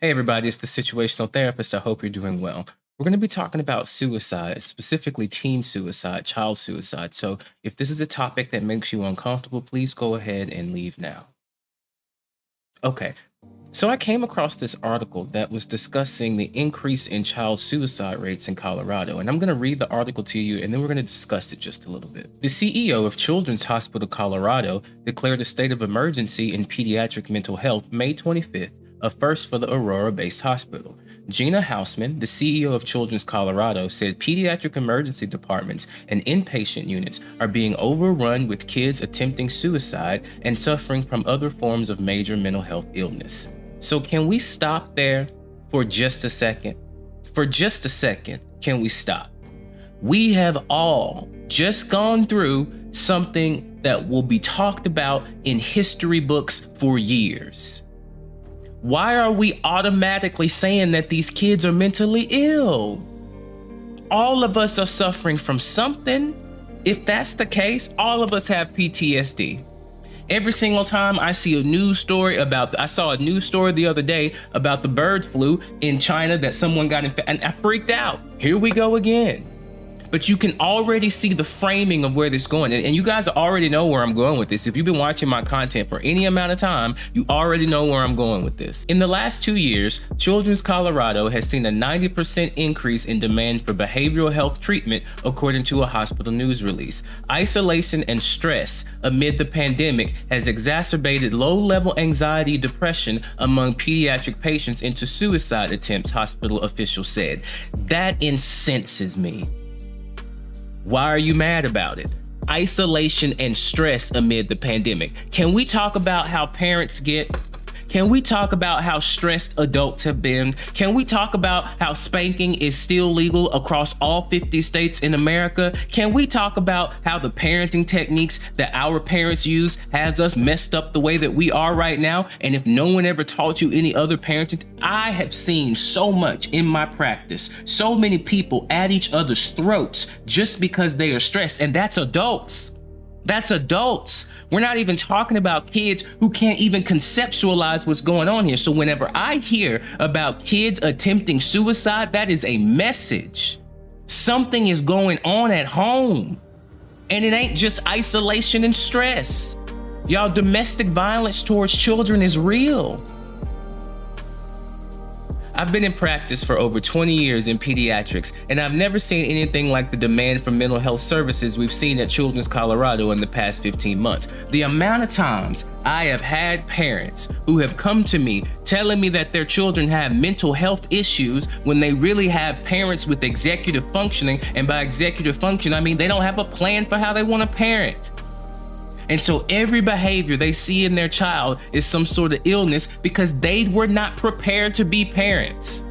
Hey everybody, it's the Situational Therapist. I hope you're doing well. We're going to be talking about suicide, specifically teen suicide, child suicide. So if this is a topic that makes you uncomfortable, please go ahead and leave now. Okay, so I came across this article that was discussing the increase in child suicide rates in Colorado, and I'm going to read the article to you and then we're going to discuss it just a little bit. The CEO of Children's Hospital Colorado declared a state of emergency in pediatric mental health May 25th, a first for the Aurora-based hospital. Gina Hausman, the CEO of Children's Colorado, said pediatric emergency departments and inpatient units are being overrun with kids attempting suicide and suffering from other forms of major mental health illness. So can we stop there for just a second? For just a second, can we stop? We have all just gone through something that will be talked about in history books for years. Why are we automatically saying that these kids are mentally ill? All of us are suffering from something. If that's the case, all of us have PTSD. Every single time I see a news story I saw a news story the other day about the bird flu in China that someone got infected, and I freaked out. Here we go again. But you can already see the framing of where this is going. And you guys already know where I'm going with this. If you've been watching my content for any amount of time, you already know where I'm going with this. In the last 2 years, Children's Colorado has seen a 90% increase in demand for behavioral health treatment, according to a hospital news release. Isolation and stress amid the pandemic has exacerbated low-level anxiety, depression among pediatric patients into suicide attempts, hospital officials said. That incenses me. Why are you mad about it? Isolation and stress amid the pandemic. Can we talk about how parents get? Can we talk about how stressed adults have been? Can we talk about how spanking is still legal across all 50 states in America? Can we talk about how the parenting techniques that our parents use has us messed up the way that we are right now? And if no one ever taught you any other parenting, I have seen so much in my practice, so many people at each other's throats just because they are stressed, and that's adults. That's adults. We're not even talking about kids who can't even conceptualize what's going on here. So whenever I hear about kids attempting suicide, that is a message. Something is going on at home. And it ain't just isolation and stress. Y'all, domestic violence towards children is real. I've been in practice for over 20 years in pediatrics, and I've never seen anything like the demand for mental health services we've seen at Children's Colorado in the past 15 months. The amount of times I have had parents who have come to me telling me that their children have mental health issues when they really have parents with executive functioning, and by executive function, I mean they don't have a plan for how they want to parent. And so every behavior they see in their child is some sort of illness because they were not prepared to be parents.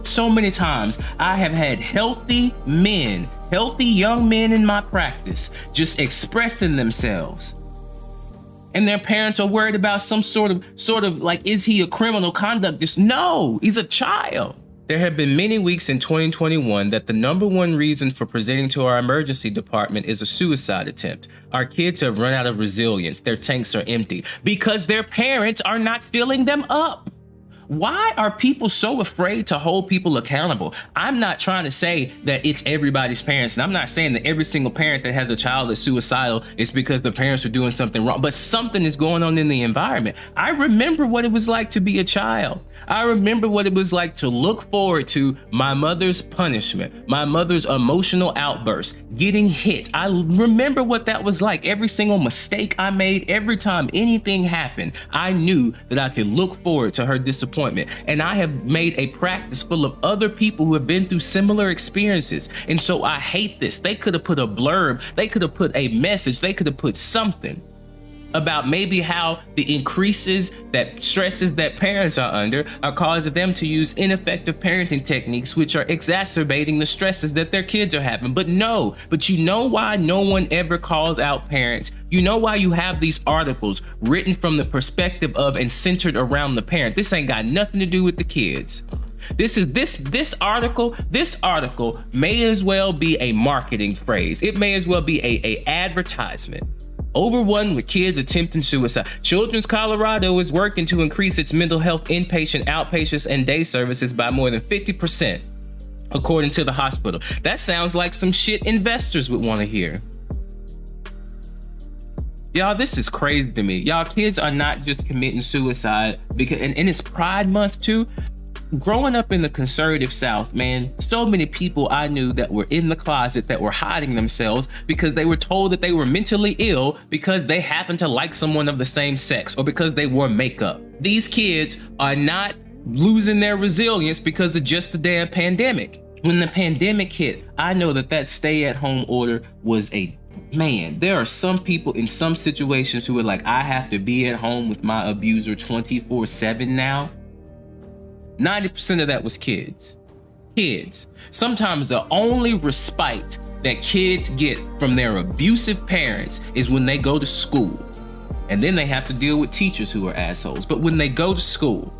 So many times I have had healthy young men in my practice just expressing themselves. And their parents are worried about some sort of like, is he a criminal conduct? No, he's a child. There have been many weeks in 2021 that the number one reason for presenting to our emergency department is a suicide attempt. Our kids have run out of resilience. Their tanks are empty because their parents are not filling them up. Why are people so afraid to hold people accountable? I'm not trying to say that it's everybody's parents, and I'm not saying that every single parent that has a child that's suicidal is because the parents are doing something wrong, but something is going on in the environment. I remember what it was like to be a child. I remember what it was like to look forward to my mother's punishment, my mother's emotional outbursts, getting hit. I remember what that was like. Every single mistake I made, every time anything happened, I knew that I could look forward to her disappointment. And I have made a practice full of other people who have been through similar experiences. And so I hate this. They could have put a blurb, they could have put a message, they could have put something about maybe how the stresses that parents are under are causing them to use ineffective parenting techniques, which are exacerbating the stresses that their kids are having. But you know why no one ever calls out parents? You know why you have these articles written from the perspective of and centered around the parent? This ain't got nothing to do with the kids. This article may as well be a marketing phrase. It may as well be a advertisement Overrun with kids attempting suicide. Children's Colorado is working to increase its mental health inpatient, outpatients, and day services by more than 50%, according to the hospital. That sounds like some shit investors would want to hear. Y'all, this is crazy to me. Y'all, kids are not just committing suicide because, and it's Pride Month too. Growing up in the conservative South, man, so many people I knew that were in the closet that were hiding themselves because they were told that they were mentally ill because they happened to like someone of the same sex or because they wore makeup. These kids are not losing their resilience because of just the damn pandemic. When the pandemic hit, I know that stay-at-home order was man, there are some people in some situations who are like, I have to be at home with my abuser 24/7 now. 90% of that was kids. Kids. Sometimes the only respite that kids get from their abusive parents is when they go to school. And then they have to deal with teachers who are assholes. But when they go to school.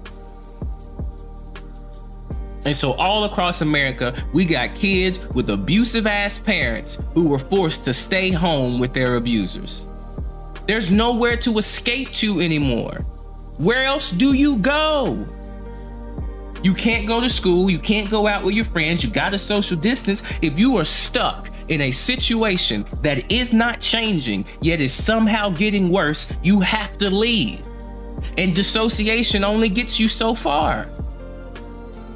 And so all across America, we got kids with abusive ass parents who were forced to stay home with their abusers. There's nowhere to escape to anymore. Where else do you go? You can't go to school, you can't go out with your friends, you gotta social distance. If you are stuck in a situation that is not changing, yet is somehow getting worse, you have to leave. And dissociation only gets you so far.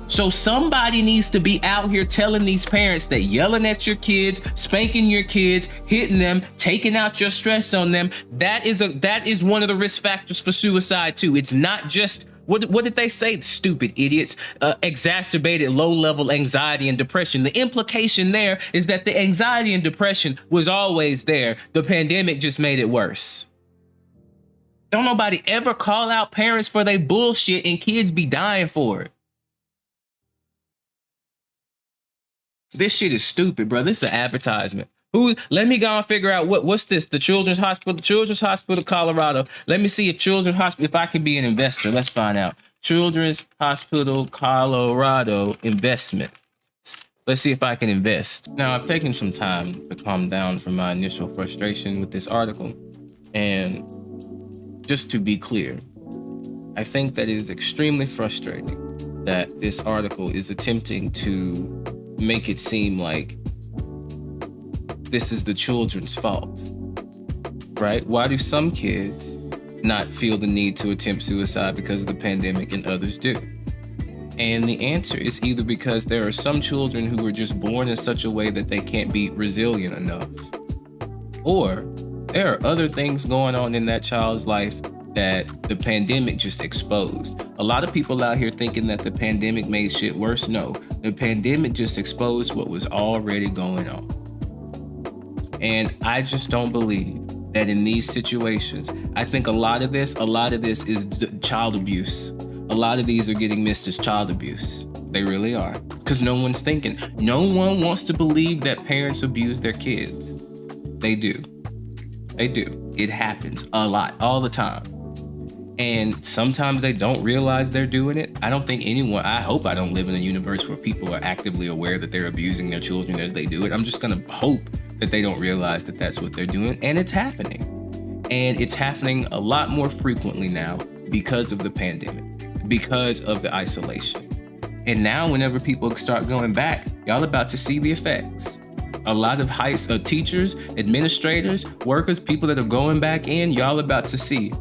So somebody needs to be out here telling these parents that yelling at your kids, spanking your kids, hitting them, taking out your stress on them, that is one of the risk factors for suicide too. It's not just what did they say? Stupid idiots. Exacerbated low-level anxiety and depression. The implication there is that the anxiety and depression was always there. The pandemic just made it worse. Don't nobody ever call out parents for their bullshit and kids be dying for it. This shit is stupid, bro. This is an advertisement. Let me go and figure out what's this? The Children's Hospital, Colorado. Let me see if if I can be an investor. Let's find out. Children's Hospital, Colorado investment. Let's see if I can invest. Now, I've taken some time to calm down from my initial frustration with this article. And just to be clear, I think that it is extremely frustrating that this article is attempting to make it seem like this is the children's fault, right? Why do some kids not feel the need to attempt suicide because of the pandemic and others do? And the answer is either because there are some children who were just born in such a way that they can't be resilient enough, or there are other things going on in that child's life that the pandemic just exposed. A lot of people out here thinking that the pandemic made shit worse. No, the pandemic just exposed what was already going on. And I just don't believe that in these situations, I think a lot of this is child abuse. A lot of these are getting missed as child abuse. They really are. Because no one's thinking. No one wants to believe that parents abuse their kids. They do. They do. It happens a lot, all the time. And sometimes they don't realize they're doing it. I hope I don't live in a universe where people are actively aware that they're abusing their children as they do it. I'm just gonna hope that they don't realize that that's what they're doing. And it's happening. And it's happening a lot more frequently now because of the pandemic, because of the isolation. And now whenever people start going back, y'all about to see the effects. A lot of teachers, administrators, workers, people that are going back in, y'all about to see.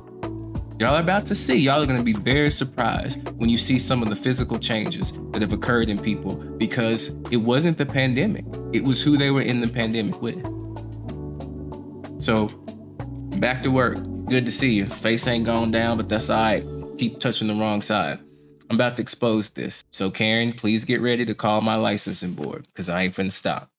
Y'all are going to be very surprised when you see some of the physical changes that have occurred in people because it wasn't the pandemic. It was who they were in the pandemic with. So back to work. Good to see you. Face ain't gone down, but that's all right. Keep touching the wrong side. I'm about to expose this. So Karen, please get ready to call my licensing board because I ain't finna stop.